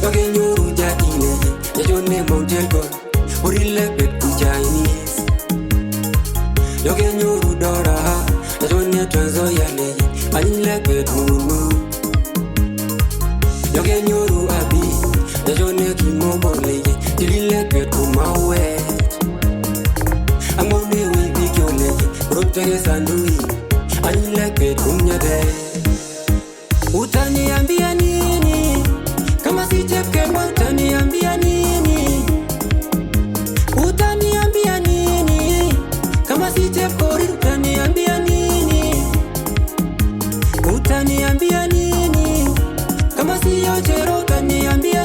Yogenyoru jatine jajone montel gol urile bet Chinese. Yogenyoru dora jajone transo yale anile bet munu. Yogenyoru abi jajone kimobole dilile bet umawe. Amone we bigole rotere sandui anile bet umnyade. Utaniambia nini kama si Jeff Kemba? Utaniambia nini? Utaniambia nini kama si Jeff Korir? Utaniambia nini? Utaniambia nini kama si Ojero? Utaniambia